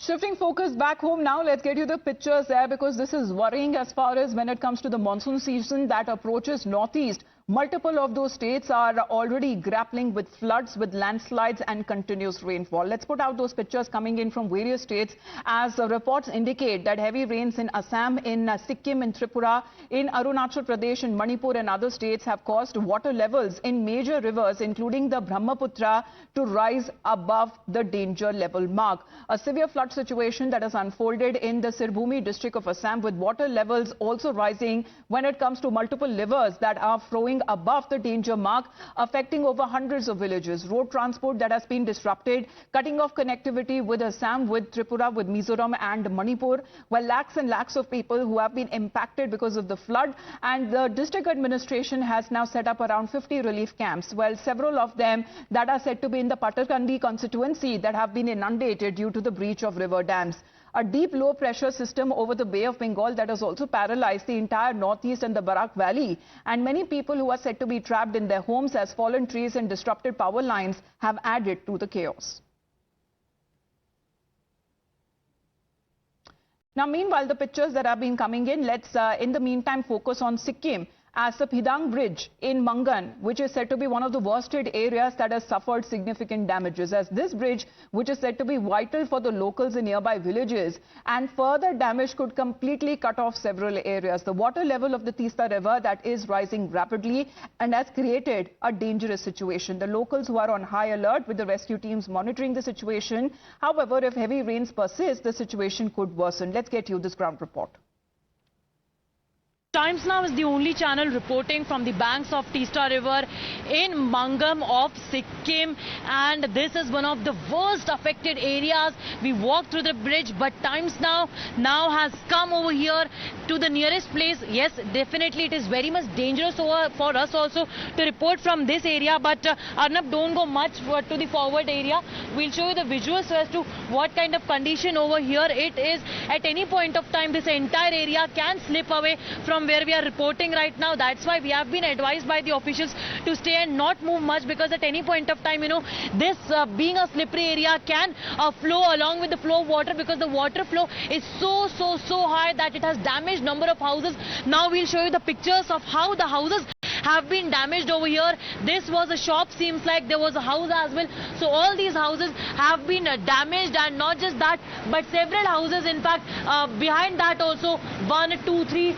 Shifting focus back home now, let's get you the pictures there because this is worrying as far as when it comes to the monsoon season that approaches northeast. Multiple of those states are already grappling with floods, with landslides and continuous rainfall. Let's put out those pictures coming in from various states as reports indicate that heavy rains in Assam, in Sikkim, in Tripura, in Arunachal Pradesh, in Manipur and other states have caused water levels in major rivers, including the Brahmaputra, to rise above the danger level mark. A severe flood situation that has unfolded in the Sirbhumi district of Assam, with water levels also rising when it comes to multiple rivers that are flowing above the danger mark, affecting over hundreds of villages. Road transport that has been disrupted, cutting off connectivity with Assam, with Tripura, with Mizoram and Manipur, while lakhs and lakhs of people who have been impacted because of the flood. And the district administration has now set up around 50 relief camps, while several of them that are said to be in the Patakandi constituency that have been inundated due to the breach of river dams. A deep low pressure system over the Bay of Bengal that has also paralyzed the entire northeast and the Barak Valley. And many people who are said to be trapped in their homes as fallen trees and disrupted power lines have added to the chaos. Now, meanwhile, the pictures that have been coming in, let's in the meantime focus on Sikkim. As the Phidang Bridge in Mangan, which is said to be one of the worsted areas that has suffered significant damages, as this bridge, which is said to be vital for the locals in nearby villages, and further damage could completely cut off several areas. The water level of the Tista River that is rising rapidly and has created a dangerous situation. The locals who are on high alert with the rescue teams monitoring the situation. However, if heavy rains persist, the situation could worsen. Let's get you this ground report. Times Now is the only channel reporting from the banks of Tista River in Mangam of Sikkim, and this is one of the worst affected areas. We walked through the bridge, but Times Now has come over here to the nearest place. Yes, definitely it is very much dangerous for us also to report from this area, but Arnab, don't go much to the forward area. We'll show you the visuals as to what kind of condition over here it is. At any point of time, this entire area can slip away from where we are reporting right now. That's why we have been advised by the officials to stay and not move much, because at any point of time, this being a slippery area can flow along with the flow of water, because the water flow is so high that it has damaged number of houses. Now we'll show you the pictures of how the houses have been damaged over here. This was a shop, seems like there was a house as well. So all these houses have been damaged, and not just that, but several houses, in fact, behind that also, 1, 2, 3.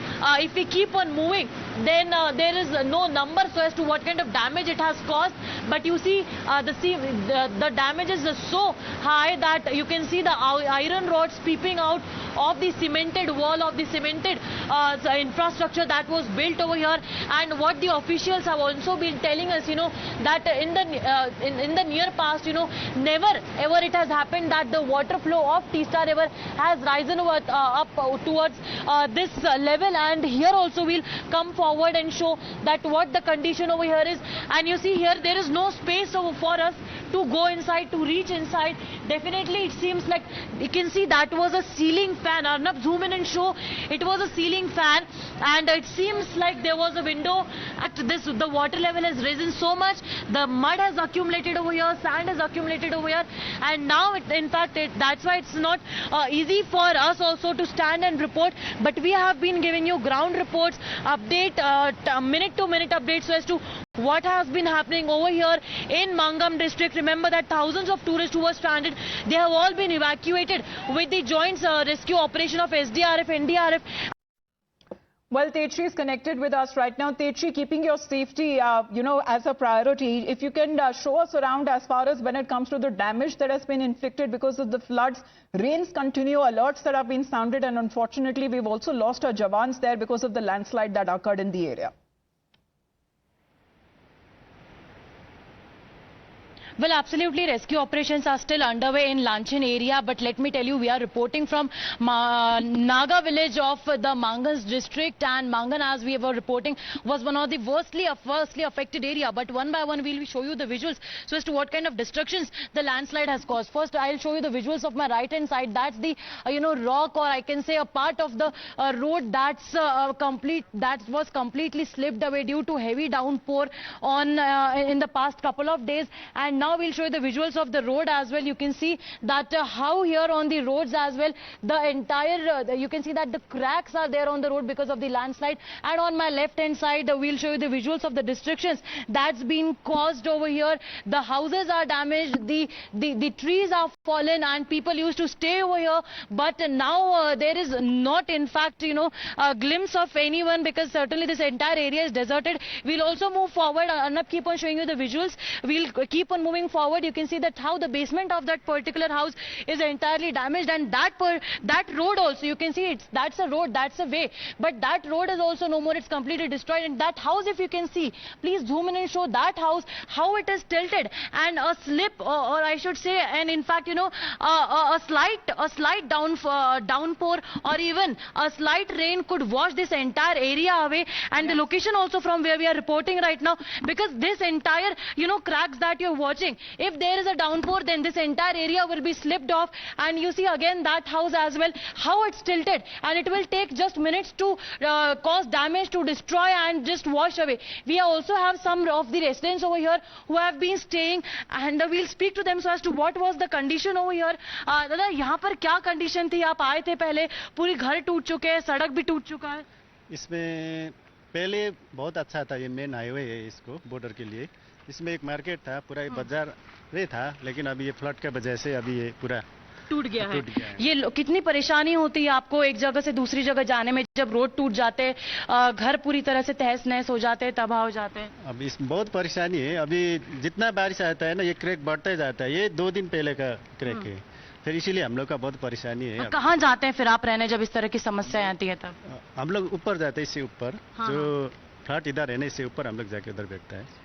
If we keep on moving, then there is no number so as to what kind of damage it has caused. But you see, the damage is so high that you can see the iron rods peeping out of the cemented wall, of the cemented infrastructure that was built over here. And what the officials have also been telling us, that in the near past, never ever it has happened that the water flow of Tista River has risen up towards this level. And here also we'll come forward and show that what the condition over here is. And you see here, there is no space for us to go inside, to reach inside. Definitely it seems like you can see that was a ceiling fan. Arnab, zoom in and show. It was a ceiling fan, and it seems like there was a window. At this, the water level has risen so much. The mud has accumulated over here, sand has accumulated over here, and now that's why it's not easy for us also to stand and report. But we have been giving you ground reports, update, minute to minute updates as to what has been happening over here in Mangam district. Remember that thousands of tourists who were stranded, they have all been evacuated with the joint rescue operation of SDRF, NDRF. Well, Tetri is connected with us right now. Tetri, keeping your safety, as a priority, if you can show us around as far as when it comes to the damage that has been inflicted because of the floods. Rains continue, alerts that have been sounded, and unfortunately, we've also lost our Jawans there because of the landslide that occurred in the area. Well, absolutely, rescue operations are still underway in Lanchin area, but let me tell you, we are reporting from Naga village of the Mangan district, and Mangan, as we were reporting, was one of the worstly affected area. But one by one, we'll show you the visuals so as to what kind of destructions the landslide has caused. First, I'll show you the visuals of my right hand side. That's the rock, or I can say a part of the road that was completely slipped away due to heavy downpour in the past couple of days. And now now we'll show you the visuals of the road as well. You can see that how here on the roads as well, the entire, you can see that the cracks are there on the road because of the landslide. And on my left hand side, we'll show you the visuals of the destructions that's been caused over here. The houses are damaged, the trees are fallen, and people used to stay over here. But now there is not, in fact, a glimpse of anyone, because certainly this entire area is deserted. We'll also move forward. Arnab, keep on showing you the visuals. We'll keep on moving forward. You can see that how the basement of that particular house is entirely damaged, and that road also, you can see that's a road, that's a way, but that road is also no more. It's completely destroyed. And that house, if you can see, please zoom in and show that house, how it is tilted, and a slip, or I should say, and in fact, a slight downpour or even a slight rain could wash this entire area away. And the location also from where we are reporting right now, because this entire cracks that you're watching, if there is a downpour, then this entire area will be slipped off. And you see again that house as well, how it's tilted, and it will take just minutes to cause damage, to destroy and just wash away. We also have some of the residents over here who have been staying, and we'll speak to them so as to what was the condition over here. दादा, यहाँ पर क्या condition थी? आप आए थे पहले, पूरी घर टूट चुके हैं, सड़क भी टूट चुका है. इसमें पहले बहुत अच्छा था, ये मेन हाईवे है इसको बॉर्डर के लिए. इसमें एक मार्केट था, पूरा ये बाजार ये था, लेकिन अभी ये फ्लड की वजह से अभी ये पूरा टूट गया है. ये कितनी परेशानी होती है आपको एक जगह से दूसरी जगह जाने में, जब रोड टूट जाते हैं, घर पूरी तरह से तहस नहस हो जाते हैं, तबाह हो जाते हैं? अब इस बहुत परेशानी है. अभी जितना बारिश आता है ना, ये क्रैक बढ़ता जाता है. ये 2 दिन पहले का क्रैक है, फिर इसीलिए हम लोग का बहुत परेशानी है. कहाँ जाते हैं फिर आप रहने जब इस तरह की समस्या आती है? तब हम लोग ऊपर जाते हैं, इससे ऊपर. जो फ्लैट इधर है ना, इससे ऊपर हम लोग जाके उधर बैठता है.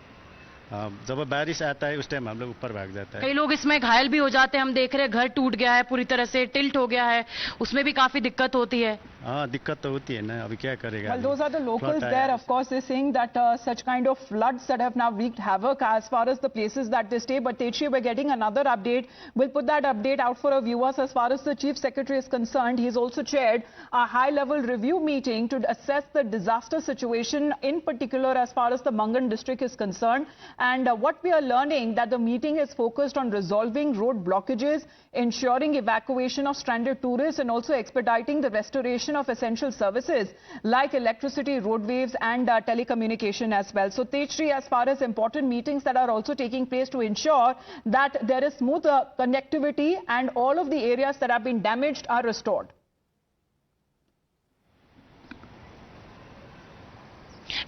जब बारिश आता है उस टाइम हम लोग ऊपर भाग जाता है. कई लोग इसमें घायल भी हो जाते हैं. हम देख रहे हैं घर टूट गया है, पूरी तरह से टिल्ट हो गया है, उसमें भी काफी दिक्कत होती है. हाँ, दिक्कत तो होती है ना, अभी क्या करेगा. Well, those are the locals there. Of course, they're saying that such kind of floods that have now wreaked havoc as far as the places that they stay. But Tetri, we're getting another update. We'll put that update out for our viewers. As far as the Chief Secretary is concerned, he's also chaired a high-level review meeting to assess the disaster situation, in particular as far as the Mangan district is concerned. And what we are learning, that the meeting is focused on resolving road blockages, ensuring evacuation of stranded tourists, and also expediting the restoration of essential services like electricity, roadways and telecommunication as well. So Tetri, as far as important meetings that are also taking place to ensure that there is smooth connectivity and all of the areas that have been damaged are restored.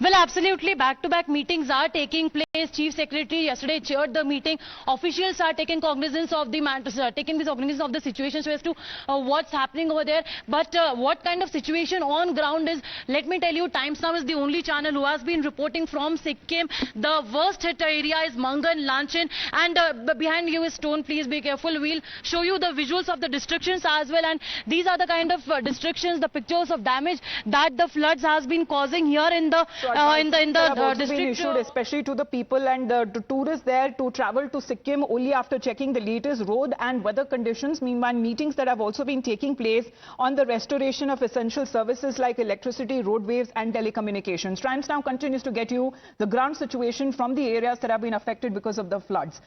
Well, absolutely. Back-to-back meetings are taking place. Chief Secretary yesterday chaired the meeting. Officials are taking cognizance of the cognizance of the situation so as to what's happening over there. But what kind of situation on ground is, let me tell you, Times Now is the only channel who has been reporting from Sikkim. The worst hit area is Mangan, Lanchin, and behind you is Stone. Please be careful. We'll show you the visuals of the destructions as well. And these are the kind of destructions, the pictures of damage that the floods has been causing here in the district. Been issued especially to the people and the tourists there to travel to Sikkim only after checking the latest road and weather conditions. Meanwhile, meetings that have also been taking place on the restoration of essential services like electricity, roadways and telecommunications. Times Now continues to get you the ground situation from the areas that have been affected because of the floods.